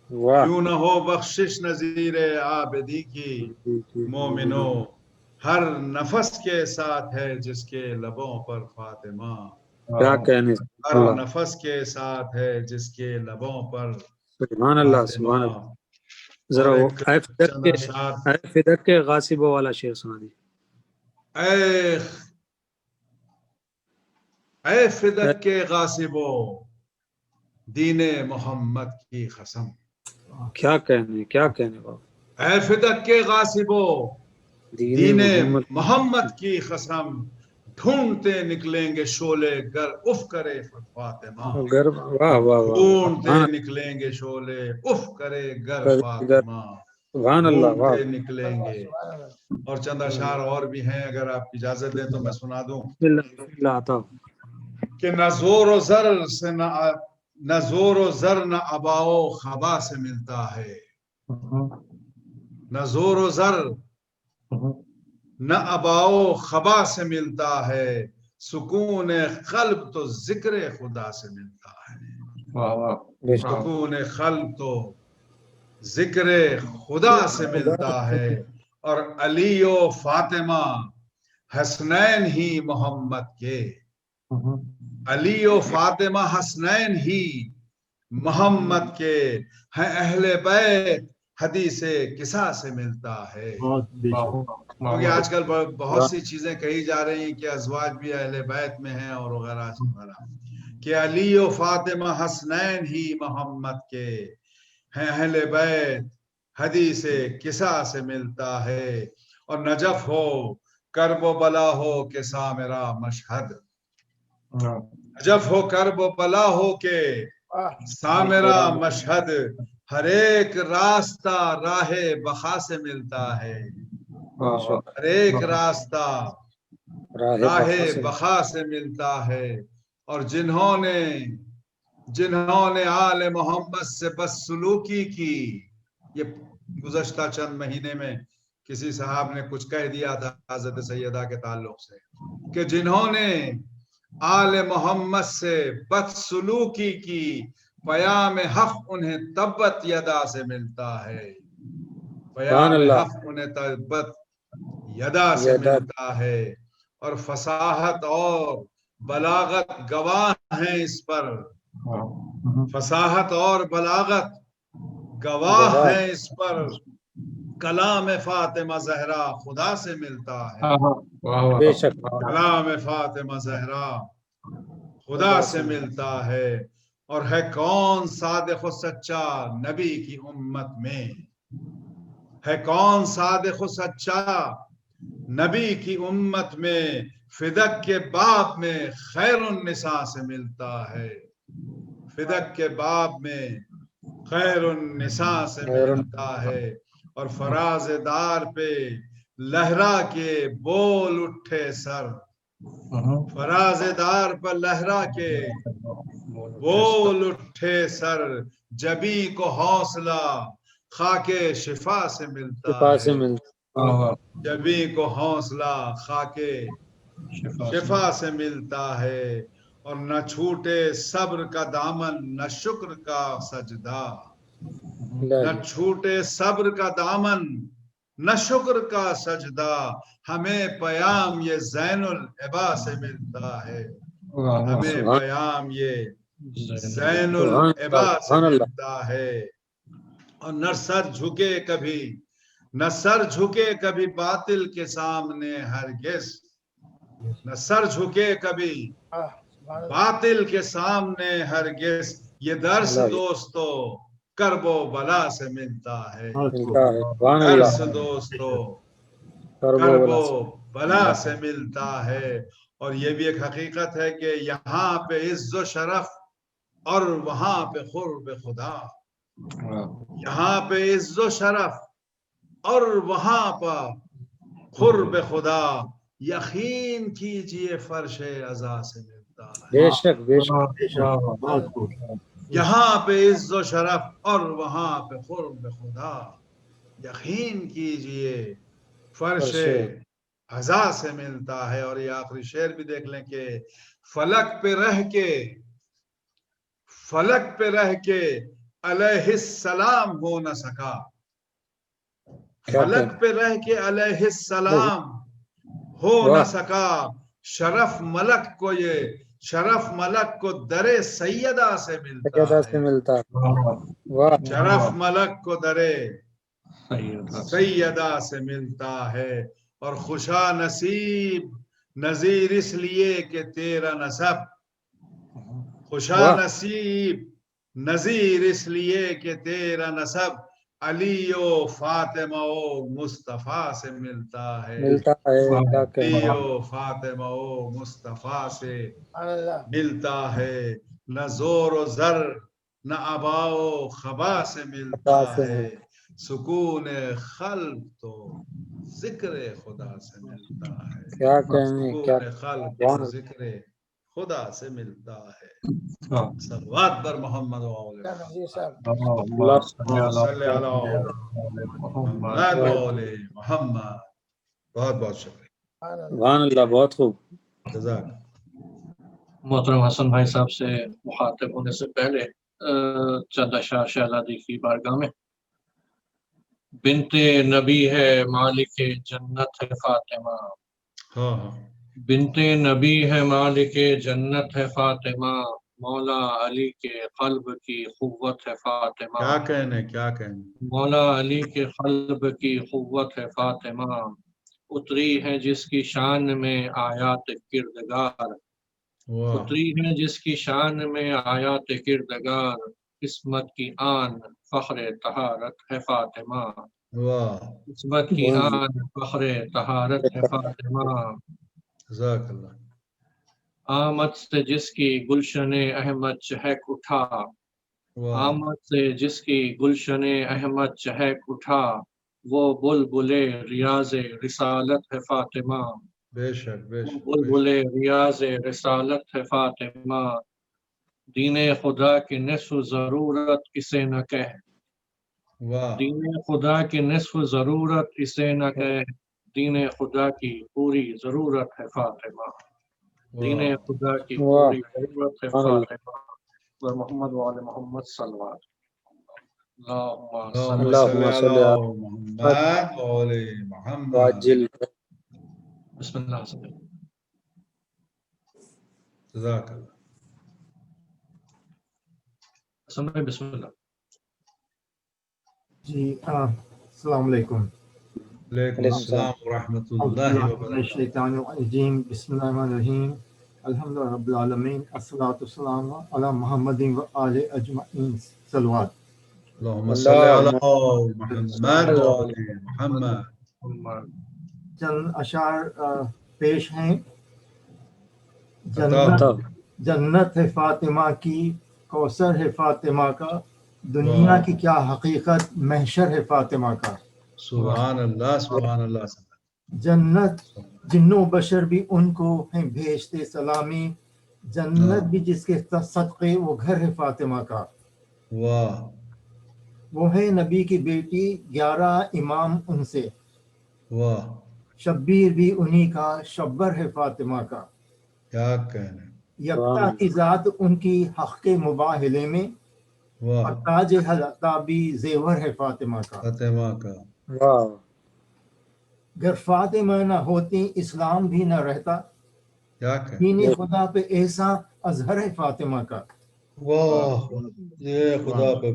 واہ کیوں نہ ہو بخشش نذیر عابدی کی مومنو. ہر نفس کے ساتھ ہے جس کے لبوں پر فاطمہ، کیا کہنے. ہر نفس کے ساتھ ہے جس کے لبوں پر سبحان اللہ سبحان فاطمہ. اللہ. ذرا وہ اے فدق کے غاصبوں والا شعر سنا دی. اے فدق کے غاصبو دین محمد کی قسم. کیا کہنے بابا. اے فدق کے غاصبو دین محمد محمد کی قسم، ڈھونڈتے نکلیں گے شعلے گر اف کرے فاطمہ. واہ واہ واہ ڈھونڈتے نکلیں گے شعلے اف کرے گر فاطمہ. سبحان اللہ. واہ ڈھونڈتے نکلیں گے. اور چند اشعار اور بھی ہیں، اگر آپ اجازت دیں تو میں سنا دوں. بسم اللہ آتا کہ نہ زور و زر سے نہ زور و زر نہ اباؤ خبا سے ملتا ہے، نہ زور و زر نہ اباؤ خبا سے ملتا ہے، سکون قلب تو ذکر خدا سے ملتا ہے. سکون قلب تو ذکر خدا سے ملتا ہے. اور علی و فاطمہ حسنین ہی محمد کے، علی و فاطمہ حسنین ہی محمد کے ہیں، اہل بیت حدیث کسا سے ملتا ہے. کیونکہ آج کل بہت سی چیزیں کہی جا رہی ہیں کہ ازواج بھی اہل بیت میں ہیں اور وغیرہ وغیرہ، کہ علی و فاطمہ حسنین ہی محمد کے ہیں، اہل بیت حدیث کسا سے ملتا ہے. اور نجف ہو کرب و بلا ہو کہ سامرا مشہد، نجف ہو کرب و بلا ہو کہ سامرا مشہد، ہر ایک راستہ راہ بخا سے ملتا ہے. ہر ایک راستہ راہ بخا سے ملتا ہے. اور جنہوں نے آل محمد سے بس سلوکی کی، یہ گزشتہ چند مہینے میں کسی صاحب نے کچھ کہہ دیا تھا حضرت سیدہ کے تعلق سے، کہ جنہوں نے آل محمد سے بد سلوکی کی، پیام حق انہیں تبت یدا سے ملتا ہے. پیام حق انہیں تبت یدا سے ملتا ہے. اور فصاحت اور بلاغت گواہ ہیں اس پر، فصاحت اور بلاغت گواہ ہیں اس پر، کلام فاطمہ زہرا خدا سے ملتا ہے. بے شک. کلام فاطمہ زہرا خدا سے ملتا ہے. اور ہے کون صادق و سچا نبی کی امت میں، ہے کون صادق و سچا نبی کی امت میں، فدق کے باب میں خیر النساء سے ملتا ہے. فدق کے باب میں خیر النساء سے ملتا ہے. اور فراز دار پہ لہرا کے بول اٹھے سر، فراز دار پر لہرا کے بول اٹھے سر، جبی کو حوصلہ خاک شفا سے ملتا ہے. جبی کو حوصلہ خاک شفا سے ملتا ہے. اور نہ چھوٹے صبر کا دامن نہ شکر کا سجدہ، نہ چھوٹے صبر کا دامن نہ شکر کا سجدہ، ہمیں پیام یہ زین العبا سے ملتا ہے. ہمیں پیام یہ زین العبا سے ملتا ہے. اور نہ سر جھکے کبھی باطل کے سامنے ہرگز، نہ سر جھکے کبھی باطل کے سامنے ہرگز، یہ درس دوستو کرب و بلا سے ملتا ہے. درس دوستو کرب و بلا سے ملتا ہے. اور یہ بھی ایک حقیقت ہے کہ یہاں پہ عز و شرف اور وہاں پہ قرب خدا، یہاں پہ عز و شرف اور وہاں پر قرب خدا، یقین کیجئے فرش عزا سے ملتا ہے۔ بے شک بے شک بے شک یہاں پہ عز و شرف اور وہاں پہ قرب خدا، یقین کیجئے فرش عزا سے ملتا ہے۔ اور یہ آخری شعر بھی دیکھ لیں کہ فلک پہ رہ کے علیہ السلام ہو نہ سکا، فلک پہ رہ کے علیہ السلام ہو نہ سکا، شرف ملک کو در سیدہ سے ملتا ہے، شرف ملک کو در سیدہ سے ملتا ہے۔ اور خوشا نصیب نظیر اس لیے کہ تیرا نسب، خوشا نصیب نظیر اس لیے کہ تیرا نسب علی و فاطمہ و مصطفیٰ سے ملتا ہے، علی و فاطمہ و مصطفیٰ سے ملتا ہے۔ نہ زور و زر نہ ابا و خبا سے ملتا ہے، سکون قلب تو ذکر خدا سے ملتا ہے، سکون قلب تو ذکر خدا سے ملتا ہے۔ صلوات بر محمد و آل محمد۔ بہت بہت شکریہ، سبحان اللہ، بہت خوب۔ جزاک۔ محترم حسن بھائی صاحب سے مخاطب ہونے سے پہلے چند اشعار شہزادی کی بارگاہ میں۔ بنت نبی ہے مالک جنت ہے فاطمہ، بنت نبی ہے مالک جنت ہے فاطمہ، مولا علی کے قلب کی قوت ہے فاطمہ، کیا کہنے مولا علی کے قلب کی قوت ہے فاطمہ، اتری ہے جس کی شان میں آیات کردگار، اتری ہے جس کی شان میں آیات کردگار، قسمت کی آن فخر طہارت ہے فاطمہ، قسمت کی آن فخر طہارت ہے فاطمہ، جزاک اللہ۔ آمد سے جس کی گلشن احمد چہک اٹھا، آمد سے جس کی گلشن احمد چہک اٹھا، وہ بلبل ریاض رسالت ہے فاطمہ، بے شک بے شک، بلبل ریاض رسالت ہے فاطمہ، دین خدا کی نصف ضرورت اسے نہ کہہ، دین خدا کی نصف ضرورت اسے نہ کہہ، دین خدا کی پوری ضرورت ہے فاطمہ، دین خدا کی پوری ضرورت ہے فاطمہ۔ محمد وآل محمد صلوات۔ اللہم صلی علی محمد وآل محمد۔ بسم اللہ۔ جزاک اللہ۔ بسم اللہ۔ جی السلام علیکم۔ وعلیکم السلام ورحمۃ اللہ وبرکاتہ۔ بسم اللہ الرحمن الرحیم، الحمد للہ رب العالمین، الصلاۃ والسلام علی محمد و آل اجمعین، صلوات۔ اللہم صلی علی محمد وآل محمد۔ چند اشعار پیش ہیں۔ جنت ہے فاطمہ کی، کوثر ہے فاطمہ کا، دنیا کی کیا حقیقت، محشر ہے فاطمہ کا۔ سبحان اللہ سبحان اللہ۔ جنت جن و بشر بھی ان کو ہیں بھیجتے سلامی، جنت بھی جس کے صدقے وہ گھر ہے فاطمہ کا۔ وہ ہے نبی کی بیٹی، 11 امام ان سے، شبیر بھی انہی کا، شبر ہے فاطمہ کا۔ کیا کہنے، یکتا کی ذات ان کی حق کے مباہلے میں، تاج حلقہ بھی زیور ہے فاطمہ کا۔ گر فاطمہ نہ ہوتی اسلام بھی نہ رہتا، دین خدا پہ ایسا اظہر ہے فاطمہ کا۔ یہ خدا پہ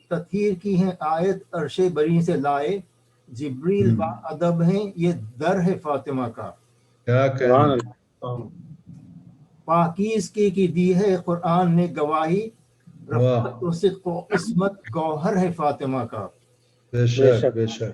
تطہیر کی ہے آیت عرش بری سے لائے، جبریل با ادب ہیں یہ در ہے فاطمہ کا۔ کیا کہنے، پاکیزگی کی دی ہے قرآن نے گواہی، رفعت و صدق و عصمت گوہر ہے فاطمہ کا۔ بے شک بے شک۔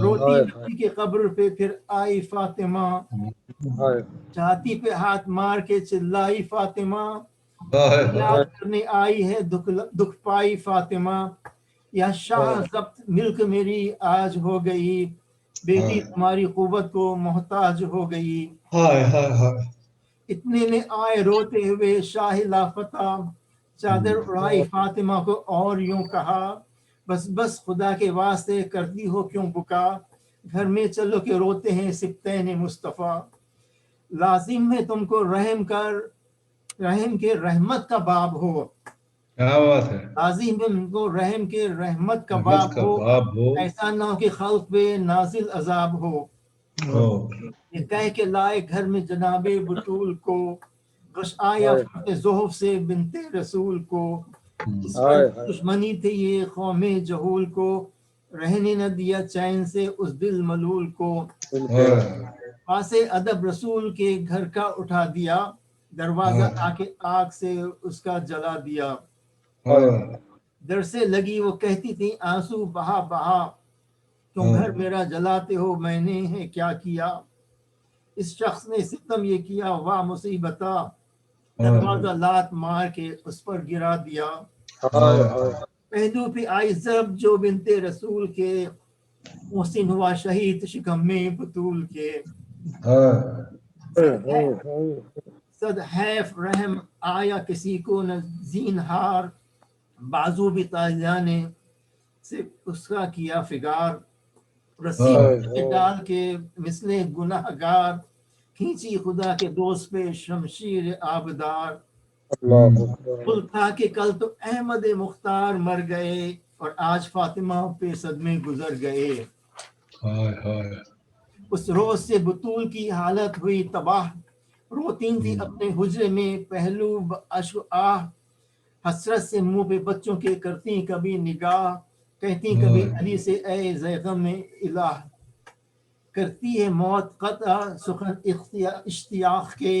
روتی روتی کے قبر پہ پھر آئی فاطمہ، چھاتی پہ ہاتھ مار کے چلائی فاطمہ، یاد کرنے آئی ہے دکھ پائی فاطمہ، یا شاہ ضبط ملک میری آج ہو گئی، بیٹی تمہاری قوت کو محتاج ہو گئی۔ اتنے میں آئے روتے ہوئے شاہ لاپتہ، چادر اڑائی فاطمہ کو اور یوں کہا، بس بس خدا کے واسطے کرتی ہو کیوں بکا، گھر میں چلو کہ روتے ہیں سبطین مصطفیٰ۔ لازم ہے تم کو رحم کے رحمت کا باب ہو، کیا بات ہے، لازم ہے تم کو رحم کے رحمت کا باب ہو، ایسا نہ ہو کہ خلق پہ نازل عذاب ہو۔ یہ کہہ کے لائے گھر میں جناب بطول کو، غش آیا فرق زحف سے بنت رسول کو، اس پر دشمنی تھی یہ قوم جہول کو، رہنے نہ دیا چین سے اس دل ملول کو، پاس ادب رسول کے گھر کا اٹھا دیا، دروازہ آ کے آگ سے اس کا جلا دیا۔ در سے لگی وہ کہتی تھی آنسو بہا بہا، تم گھر میرا جلاتے ہو میں نے ہے کیا کیا، اس شخص نے ستم یہ کیا واہ مصیبتا، دروازہ لات مار کے اس پر گرا دیا۔ پہلو پہ آئی ضرب جو بنت رسول کے، محسن ہوا شہید شکم میں بطول کے، صد حیف رحم آیا کسی کو نہ زینہار، بازو بھی تازیانے سے اس کا کیا فگار، رسی میں ڈال کے مثل گناہ گار، کھینچی خدا کے دوست پہ شمشیر آبدار، قل تھا کہ کل تو احمد مختار مر گئے، اور آج فاطمہ پہ صدمے گزر گئے۔ اس روز سے بطول کی حالت ہوئی تباہ، روتی تھی اپنے حجرے میں پہلو اشک آہ، حسرت سے منہ پہ بچوں کے کرتی کبھی نگاہ، کہتی کبھی علی سے اے زیغم الہ، کرتی ہے موت قطع سخن اشتیاق کے،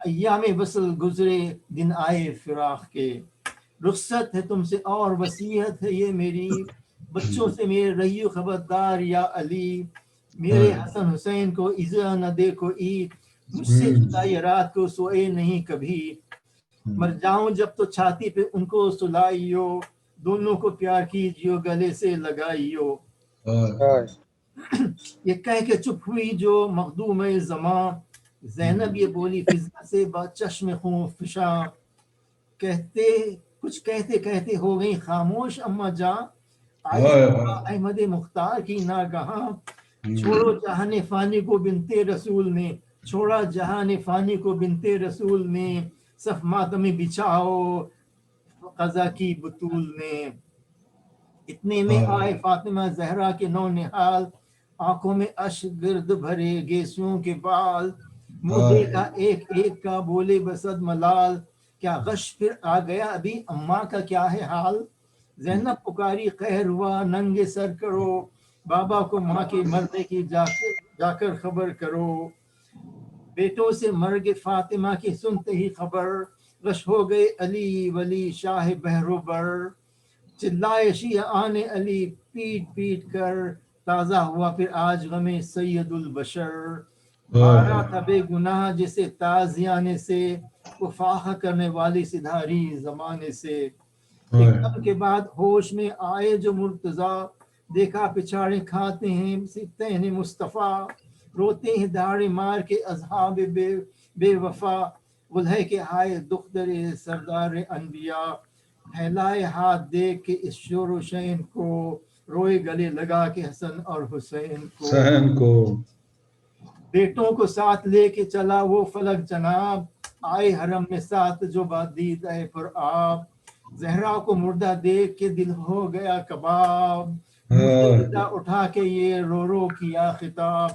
ایام وصل گزرے دن آئے فراق کے، رخصت ہے تم سے اور وصیت ہے یہ میری، بچوں سے میرے رہیو خبردار یا علی، میرے حسن حسین کو ایذا نہ دے کوئی، مجھ سے جدائی رات کو سوئے نہیں کبھی، مر جاؤں جب تو چھاتی پہ ان کو سلائیو، دونوں کو پیار کیجیو گلے سے لگائیو۔ یہ کہہ کے چپ ہوئی جو مخدوم زماں، زینب یہ بولی فضا سے با چشم خون فشاں، کچھ کہتے کہتے ہو گئی خاموش اما جاں، آئی احمد مختار کی ناگہاں، چھوڑو جہان فانی کو بنت رسول نے، چھوڑا جہان فانی کو بنت رسول نے، صف ماتمی بچھاؤ قضا کی بطول نے۔ اتنے میں آئے فاطمہ زہرا کے نو نہال، آنکھوں میں اشک گرد بھرے گیسوں کے بال، منہ دیکھا ایک ایک کا بولے بسد ملال، کیا غش پھر آ گیا ابھی اماں کا کیا ہے حال، زینب پکاری قہر ہوا ننگے سر کرو، بابا کو ماں کے مرنے کی جا کر خبر کرو، بیٹوں سے مرگ فاطمہ کی سنتے ہی خبر، غش ہو گئے علی ولی شاہ بہروبر، چلائے شیعہ آنے علی پیٹ پیٹ کر، تازہ ہوا پھر آج غم سید البشر، مارا تھا بے گناہ جسے تازیانے سے، وہ فاخہ کرنے والی سدھاری زمانے سے۔ ایک دم کے بعد ہوش میں آئے جو مرتضیٰ، دیکھا پچھاڑے کھاتے ہیں سبطین مصطفیٰ، روتے ہیں داڑے مار کے اصحاب بے وفا، غلہ کے ہائے دختر سردار انبیاء، پھیلائے ہاتھ دیکھ کے اس شور و شین کو، روئے گلے لگا کے حسن اور حسین کو۔ بیٹوں کو ساتھ لے کے چلا وہ فلک جناب، آئے حرم میں ساتھ جو بادید ہے پر آپ، زہرا کو مردہ دیکھ کے دل ہو گیا کباب، مجھے اٹھا کے یہ رو رو کیا خطاب،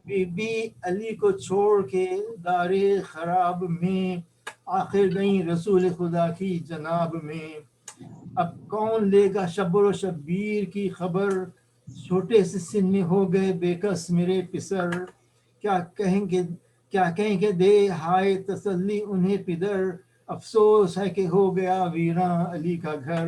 بی بی علی کو چھوڑ کے دار خراب میں، آخر گئی رسول خدا کی جناب میں، اب کون لے گا شبر و شبیر کی خبر، چھوٹے سے سن میں ہو گئے بے کس میرے پسر، کیا کہیں گے دے ہائے تسلی انہیں پدر، افسوس ہے کہ ہو گیا ویراں علی کا گھر،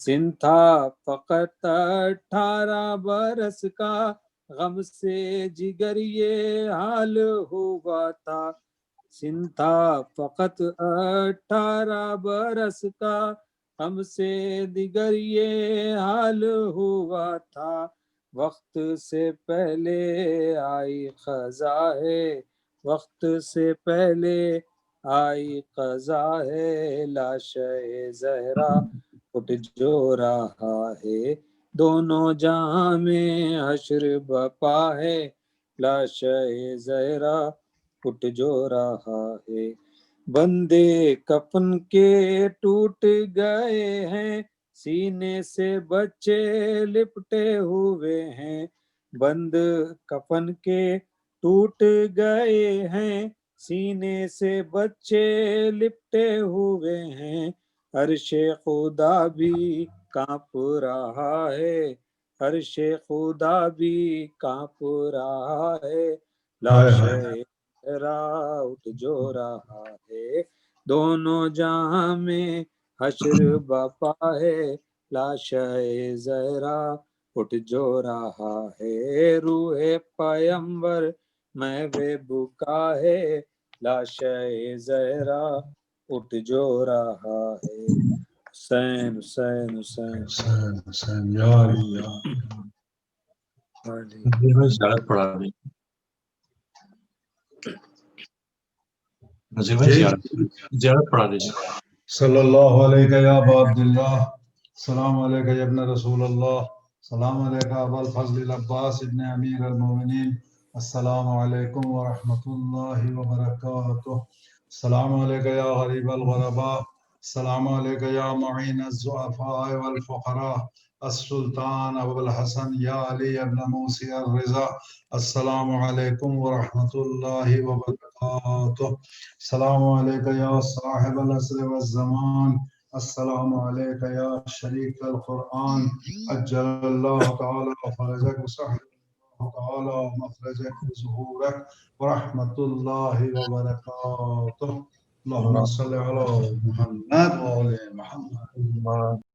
سن تھا فقط 18 برس کا، غم سے جگر یہ حال ہوا تھا. سن تھا فقط 18 برس کا، غم سے دیگر یہ حال ہوا تھا. وقت سے پہلے آئی قضا ہے، وقت سے پہلے آئی قضا ہے. لاشے زہرا اٹھ جو رہا ہے، دونوں جہاں میں حشر بپا ہے. لاشے زہرا اٹھ جو رہا ہے. بندے کفن کے ٹوٹ گئے ہیں، سینے سے بچے لپٹے ہوئے ہیں. بند کفن کے ٹوٹ گئے ہیں، سینے سے بچے لپٹے ہوئے ہیں. عرش خدا بھی کانپ رہا ہے، عرش خدا بھی کانپ رہا ہے. لاشے اٹھ جو رہا ہے، دونوں جہاں میں حشر بپا ہے. لاشے زہرا اٹھ جو رہا ہے، روح پیمبر میں بے بکا ہے. لاشے زہرا اٹھ جو رہا ہے. حسین حسین حسین حسین حسین یا علی یا علی. زیارت پڑھا دی نظیر جی. بھائی، زیارت پڑھا دیجیے. صلی اللہ علیہ یا ابا عبداللہ، السلام علیکم یا ابن رسول اللہ، السلام علیکم ابا الفضل العباس ابن امیر المومنین، السلام علیکم ورحمۃ اللہ وبرکاتہ. السلام علیکم یا غریب الغرباء، السلام علیکم یا معین الضعفاء والفقراء، السلطان ابو الحسن یا علی ابن موسی الرضا، السلام علیکم ورحمۃ اللہ وبرکاتہ. السلام علیکم یا صاحب العصر والزمان، السلام علیکم یا شریک القرآن، اجل اللہ تعالی فرجک وسهل اللہ تعالی مخرجک وظہورک ورحمۃ اللہ وبرکاتہ. اللہم صلی علی محمد و علی محمد.